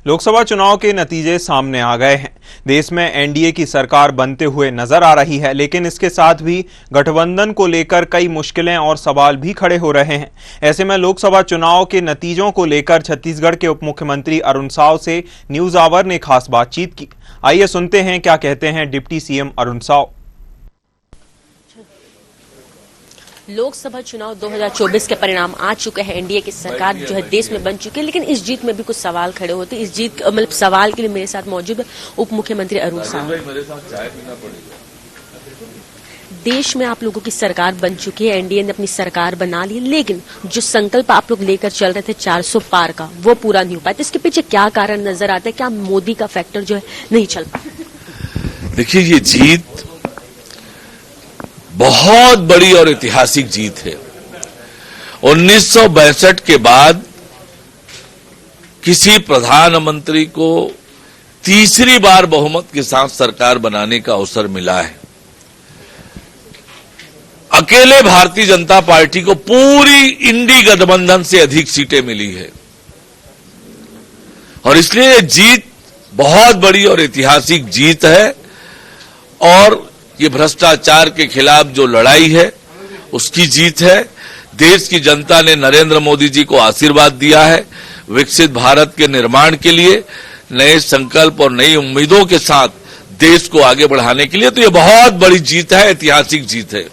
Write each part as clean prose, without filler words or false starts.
लोकसभा चुनाव के नतीजे सामने आ गए हैं। देश में एनडीए की सरकार बनते हुए नजर आ रही है, लेकिन इसके साथ भी गठबंधन को लेकर कई मुश्किलें और सवाल भी खड़े हो रहे हैं। ऐसे में लोकसभा चुनाव के नतीजों को लेकर छत्तीसगढ़ के उप मुख्यमंत्री अरुण साव से न्यूज आवर ने खास बातचीत की। आइए सुनते हैं क्या कहते हैं डिप्टी सीएम अरुण साव। लोकसभा चुनाव 2024 के परिणाम आ चुके हैं। एनडीए की सरकार जो है देश में बन चुकी है, लेकिन इस जीत में भी कुछ सवाल खड़े होते हैं। इस जीत मतलब सवाल के लिए मेरे साथ मौजूद है उप मुख्यमंत्री अरुण साव। देश में आप लोगों की सरकार बन चुकी है, एनडीए ने अपनी सरकार बना ली, लेकिन जो संकल्प आप लोग लेकर चल रहे थे 400 पार का, वो पूरा नहीं हो पाया। तो इसके पीछे क्या कारण नजर आता है? क्या मोदी का फैक्टर जो है नहीं चल पाया? देखिए, ये जीत बहुत बड़ी और ऐतिहासिक जीत है। 1962 के बाद किसी प्रधानमंत्री को तीसरी बार बहुमत के साथ सरकार बनाने का अवसर मिला है। अकेले भारतीय जनता पार्टी को पूरी इंडी गठबंधन से अधिक सीटें मिली है और इसलिए ये जीत बहुत बड़ी और ऐतिहासिक जीत है। और ये भ्रष्टाचार के खिलाफ जो लड़ाई है उसकी जीत है। देश की जनता ने नरेंद्र मोदी जी को आशीर्वाद दिया है विकसित भारत के निर्माण के लिए, नए संकल्प और नई उम्मीदों के साथ देश को आगे बढ़ाने के लिए। तो ये बहुत बड़ी जीत है, ऐतिहासिक जीत है।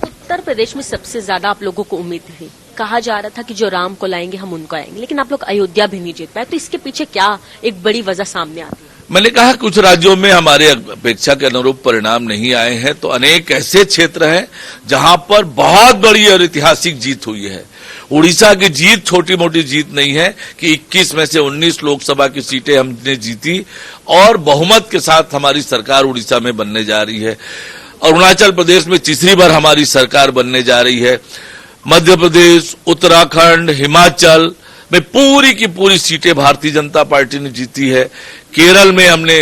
उत्तर प्रदेश में सबसे ज्यादा आप लोगों को उम्मीद थी, कहा जा रहा था कि जो राम को लाएंगे हम उनको आएंगे, लेकिन आप लोग अयोध्या भी नहीं जीत पाए। तो इसके पीछे क्या एक बड़ी वजह सामने आती है? मैंने कहा कुछ राज्यों में हमारे अपेक्षा के अनुरूप परिणाम नहीं आए हैं, तो अनेक ऐसे क्षेत्र हैं जहां पर बहुत बड़ी और ऐतिहासिक जीत हुई है। उड़ीसा की जीत छोटी मोटी जीत नहीं है कि 21 में से 19 लोकसभा की सीटें हमने जीती और बहुमत के साथ हमारी सरकार उड़ीसा में बनने जा रही है। अरुणाचल प्रदेश में तीसरी बार हमारी सरकार बनने जा रही है। मध्य प्रदेश, उत्तराखंड, हिमाचल में पूरी की पूरी सीटें भारतीय जनता पार्टी ने जीती है। केरल में हमने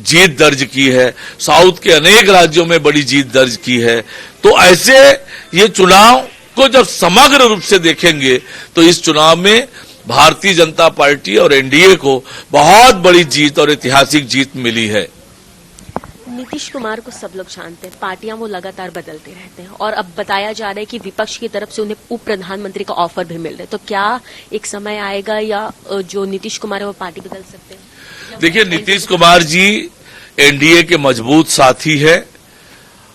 जीत दर्ज की है। साउथ के अनेक राज्यों में बड़ी जीत दर्ज की है। तो ऐसे ये चुनाव को जब समग्र रूप से देखेंगे तो इस चुनाव में भारतीय जनता पार्टी और एनडीए को बहुत बड़ी जीत और ऐतिहासिक जीत मिली है। नीतीश कुमार को सब लोग जानते हैं, पार्टियां वो लगातार बदलते रहते हैं और अब बताया जा रहा है कि विपक्ष की तरफ से उन्हें उप प्रधानमंत्री का ऑफर भी मिल रहा है। तो क्या एक समय आएगा या जो नीतीश कुमार है वो पार्टी बदल सकते हैं? देखिए, नीतीश कुमार जी एनडीए के मजबूत साथी है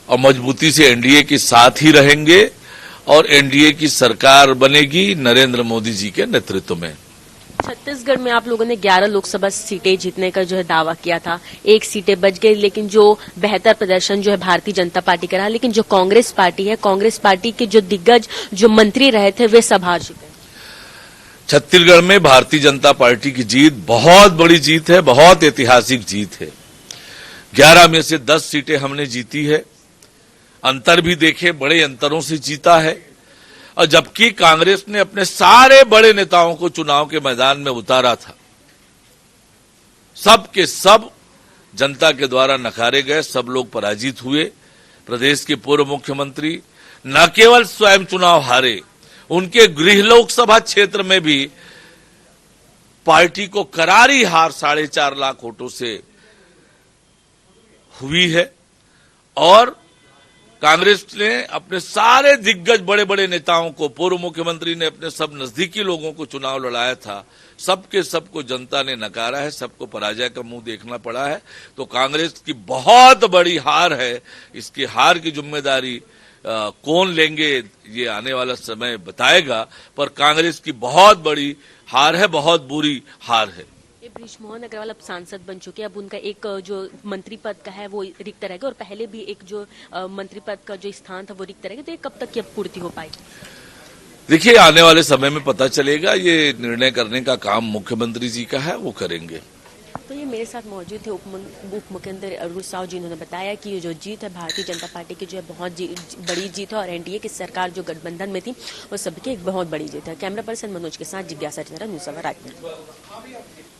और मजबूती से एनडीए के साथ ही रहेंगे और एनडीए की सरकार बनेगी नरेंद्र मोदी जी के नेतृत्व में। छत्तीसगढ़ में आप लोगों ने 11 लोकसभा सीटें जीतने का जो है दावा किया था, 1 सीटें बच गई, लेकिन जो बेहतर प्रदर्शन जो है भारतीय जनता पार्टी का रहा। लेकिन जो कांग्रेस पार्टी है, कांग्रेस पार्टी के जो दिग्गज जो मंत्री रहे थे वे सब हार चुके हैं। छत्तीसगढ़ में भारतीय जनता पार्टी की जीत बहुत बड़ी जीत है, बहुत ऐतिहासिक जीत है। 11 में से 10 सीटें हमने जीती है। अंतर भी देखे, बड़े अंतरों से जीता है। और जबकि कांग्रेस ने अपने सारे बड़े नेताओं को चुनाव के मैदान में उतारा था, सब के सब जनता के द्वारा नकारे गए, सब लोग पराजित हुए। प्रदेश के पूर्व मुख्यमंत्री न केवल स्वयं चुनाव हारे, उनके गृह लोकसभा क्षेत्र में भी पार्टी को करारी हार 4.5 लाख वोटों से हुई है। और कांग्रेस ने अपने सारे दिग्गज बड़े बड़े नेताओं को, पूर्व मुख्यमंत्री ने अपने सब नजदीकी लोगों को चुनाव लड़ाया था, सबके सबको जनता ने नकारा है, सबको पराजय का मुंह देखना पड़ा है। तो कांग्रेस की बहुत बड़ी हार है। इसकी हार की जिम्मेदारी कौन लेंगे ये आने वाला समय बताएगा, पर कांग्रेस की बहुत बड़ी हार है, बहुत बुरी हार है। बृजमोहन अग्रवाल अब सांसद बन चुके हैं, अब उनका एक जो मंत्री पद का है वो रिक्त रहेगा और पहले भी एक जो मंत्री पद का जो स्थान था वो रिक्त रहेगा। तो ये कब तक की अब पूर्ति हो पाएगी? देखिए, आने वाले समय में पता चलेगा। ये निर्णय करने का काम मुख्यमंत्री जी का है, वो करेंगे। तो ये मेरे साथ मौजूद थे उप मुख्यमंत्री अरुण साव जी। उन्होंने बताया कि ये जो जीत है भारतीय जनता पार्टी की जो है बहुत बड़ी जीत है और एनडीए की सरकार जो गठबंधन में थी वो सबकी एक बहुत बड़ी जीत है। कैमरा पर्सन मनोज के साथ जिज्ञासा चंद्रा, न्यूज़ आवर रायपुर।